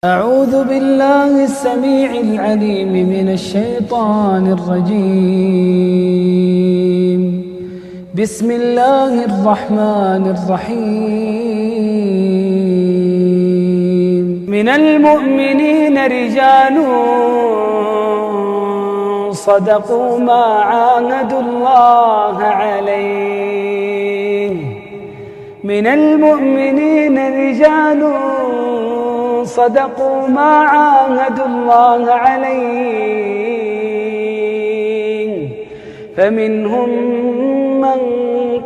أعوذ بالله السميع العليم من الشيطان الرجيم. بسم الله الرحمن الرحيم. من المؤمنين رجال صدقوا ما عاهدوا الله عليه. من المؤمنين رجال صدقوا ما عاهدوا الله عليه، فمنهم من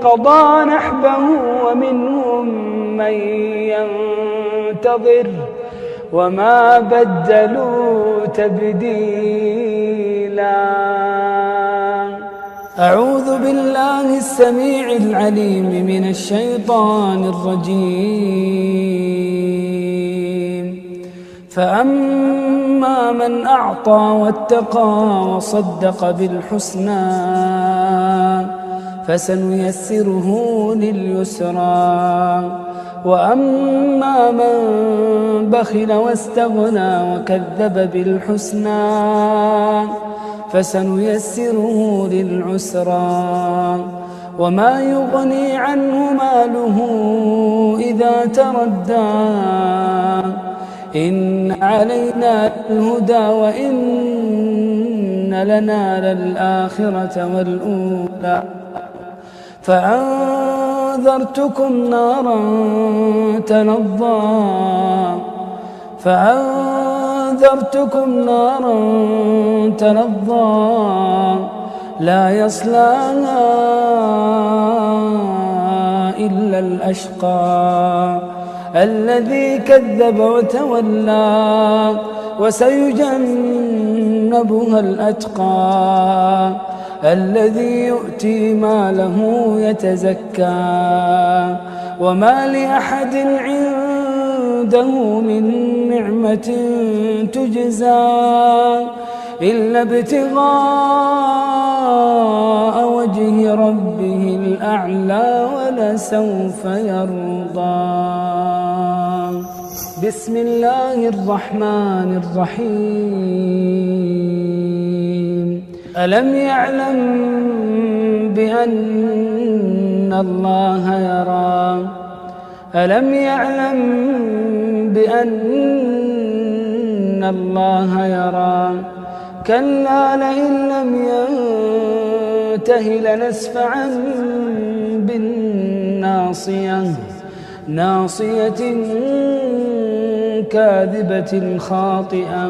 قضى نحبه ومنهم من ينتظر وما بدلوا تبديلا. أعوذ بالله السميع العليم من الشيطان الرجيم. فأما من أعطى واتقى وصدق بالحسنى فسنيسره لليسرى، وأما من بخل واستغنى وكذب بالحسنى فسنيسره للعسرى، وما يغني عنه ماله إذا تردى. إن علينا الهدى وإن لنا للآخرة والأولى. فأنذرتكم نارا تلظى لا يصلاها إلا الأشقى الذي كذب وتولى، وسيجنبها الأتقى الذي يؤتي ماله يتزكى، وما لأحد عنده من نعمة تجزى إلا ابتغاء وجه ربه الأعلى ولسوف يرضى. بسم الله الرحمن الرحيم. ألم يعلم بأن الله يرى؟ ألم يعلم بأن الله يرى؟ كلا لئن لم ينته لنسفعا بالناصية، ناصية كاذبة خاطئة،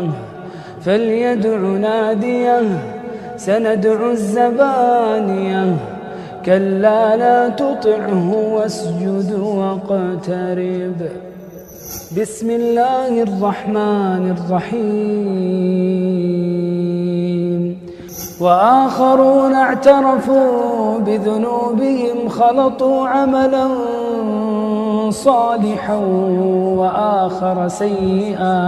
فليدع ناديه سندع الزبانية، كلا لا تطعه واسجد واقترب. بسم الله الرحمن الرحيم. وآخرون اعترفوا بذنوبهم خلطوا عملا صالحا وآخر سيئا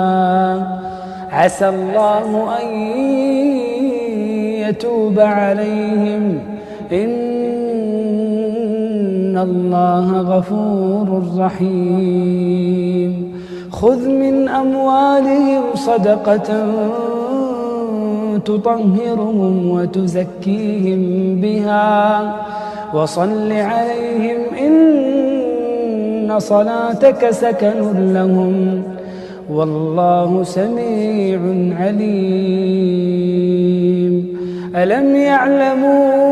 عسى الله أن يتوب عليهم إن الله غفور رحيم. خذ من أموالهم صدقة تطهرهم وتزكيهم بها وصل عليهم إن صلاتك سكن لهم والله سميع عليم. ألم يعلموا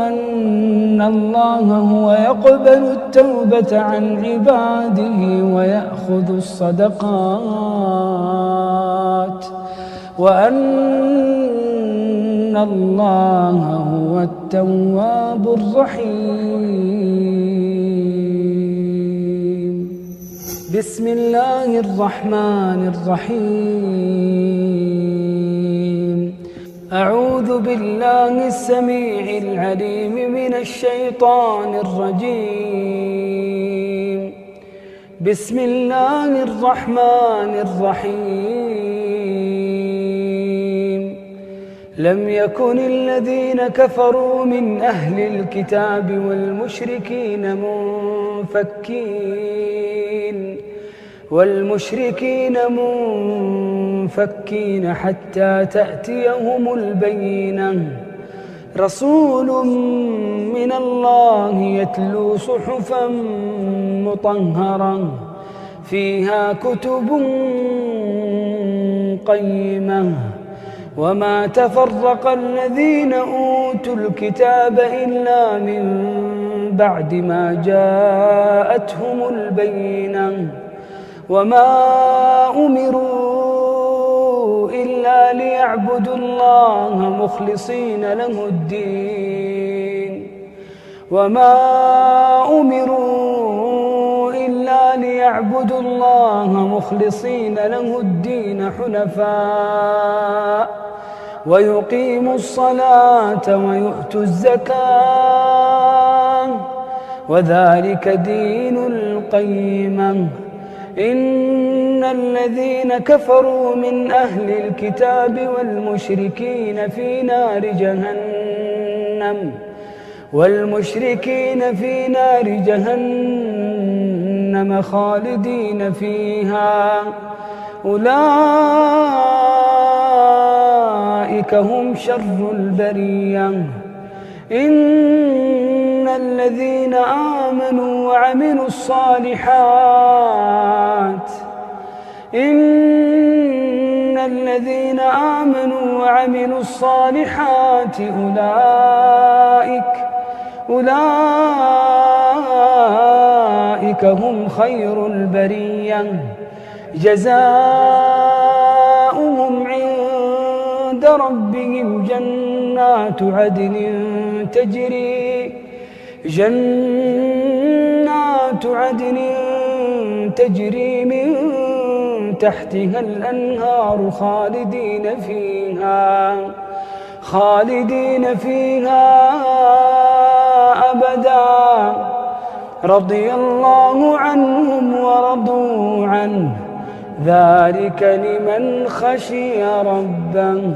أن الله هو يقبل التوبة عن عباده ويأخذ الصدقات وأن الله هو التواب الرحيم. بسم الله الرحمن الرحيم. أعوذ بالله السميع العليم من الشيطان الرجيم. بسم الله الرحمن الرحيم. لم يكن الذين كفروا من أهل الكتاب والمشركين منفكين والمشركين منفكين حتى تأتيهم البينة رسول من الله يتلو صحفا مطهرة فيها كتب قيمة وما تفرق الذين أوتوا الكتاب إلا من بعد ما جاءتهم البينة وما أمروا إلا ليعبدوا الله مخلصين له الدين وما أمروا إلا ليعبدوا الله مخلصين له الدين حنفاء ويقيموا الصلاة ويؤتوا الزكاة وذلك دين القيمة إن الذين كفروا من أهل الكتاب والمشركين في نار جهنم خالدين فيها أولئك هم شر البرية إن الذين آمنوا وعملوا الصالحات أولئك هم خير البرية جزاؤهم عند ربهم جنات عدن تجري من تحتها الأنهار خالدين فيها أبدا رضي الله عنهم ورضوا عنه ذلك لمن خشي ربه.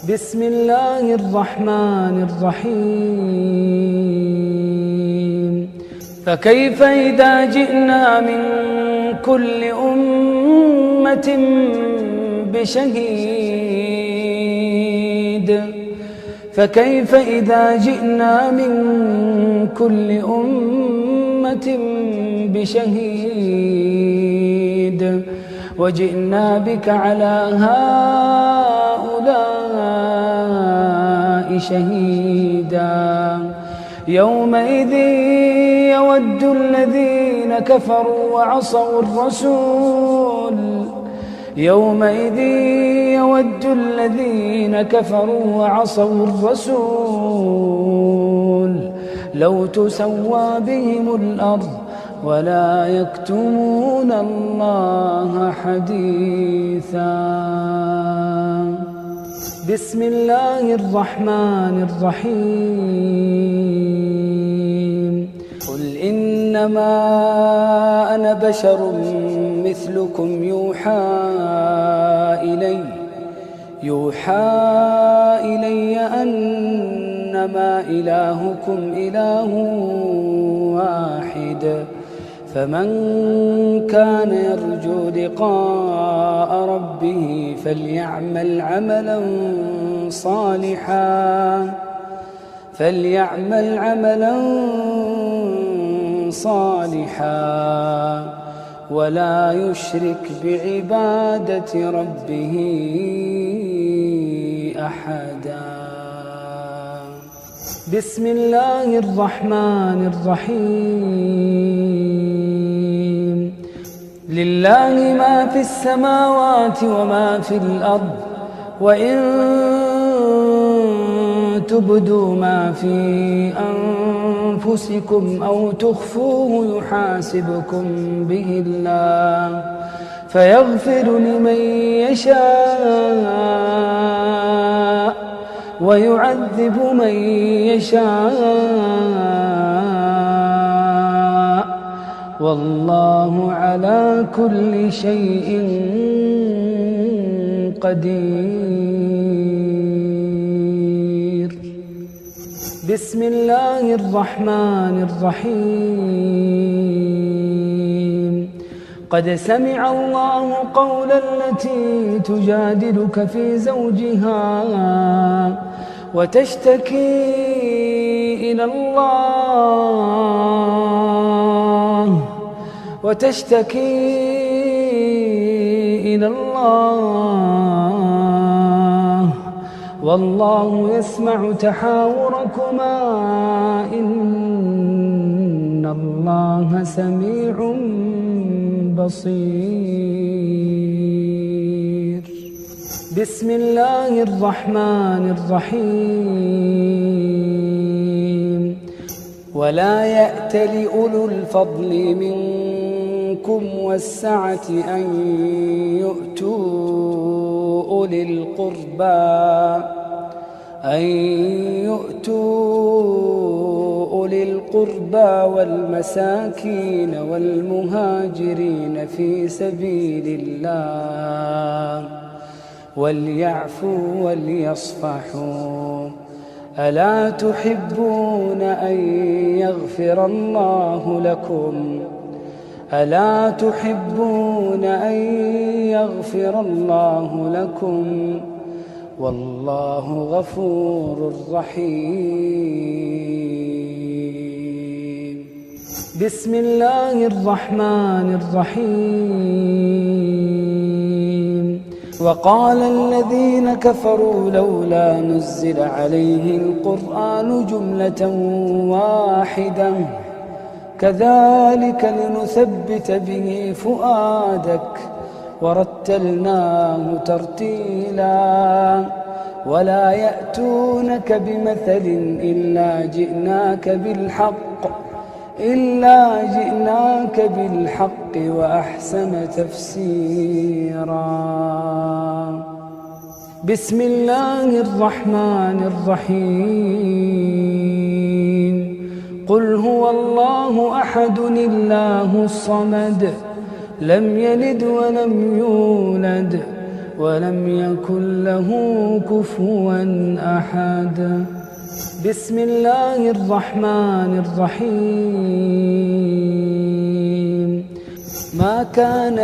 بسم الله الرحمن الرحيم فكيف إذا جئنا من كل أمة بشهيد فكيف إذا جئنا من كل أمة بشهيد وجئنا بك على هؤلاء شهيدا يومئذ يود الذين كفروا وعصوا الرسول لو تسوى بهم الأرض ولا يكتمون الله حديثا. بسم الله الرحمن الرحيم قل إنما أنا بشر مثلكم يوحى إلي أنما إلهكم إله واحد فمن كان يرجو لقاء ربه فليعمل عملا صالحا ولا يشرك بعبادة ربه أحدا. بسم الله الرحمن الرحيم لله ما في السماوات وما في الأرض وإن تبدوا ما في أنفسكم أو تخفوه يحاسبكم به الله فيغفر لمن يشاء ويعذب من يشاء والله على كل شيء قدير. بسم الله الرحمن الرحيم قد سمع الله قول التي تجادلك في زوجها وتشتكي إلى الله والله يسمع تحاوركما إن الله سميع بصير. بسم الله الرحمن الرحيم. ولا يأتل أولو الفضل منكم والسعة أن يؤتوا أولي القربى والمساكين والمهاجرين في سبيل الله وليعفوا وليصفحوا ألا تحبون أن يغفر الله لكم والله غفور رحيم. بسم الله الرحمن الرحيم. وقال الذين كفروا لولا نزل عليه القرآن جملة واحدة كذلك لنثبت به فؤادك ورتلناه ترتيلا ولا يأتونك بمثل إلا جئناك بالحق وأحسن تفسيرا. بسم الله الرحمن الرحيم. قل هو الله أحد الله الصمد لم يلد ولم يولد ولم يكن له كفوا أحد. بسم الله الرحمن الرحيم. ما كان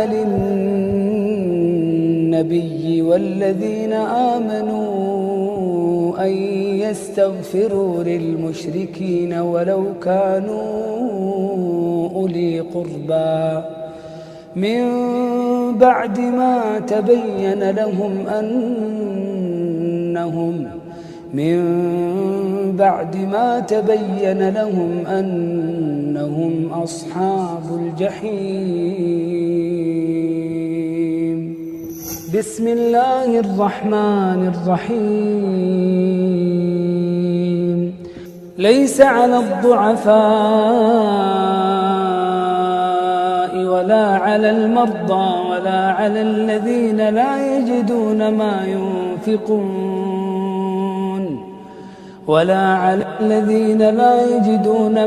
للنبي والذين آمنوا أن يستغفروا للمشركين ولو كانوا أولي قربى من بعد ما تبين لهم أنهم أصحاب الجحيم. بسم الله الرحمن الرحيم. ليس على الضعفاء ولا على المرضى ولا على الذين لا يجدون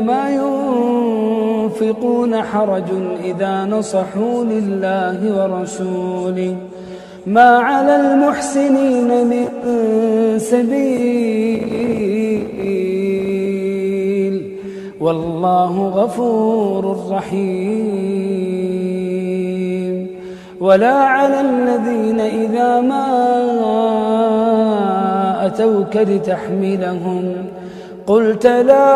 ما ينفقون حرج إذا نصحوا لله ورسوله ما على المحسنين من سبيل والله غفور رحيم. ولا على الذين إذا ما أتوك لتحملهم قلت لا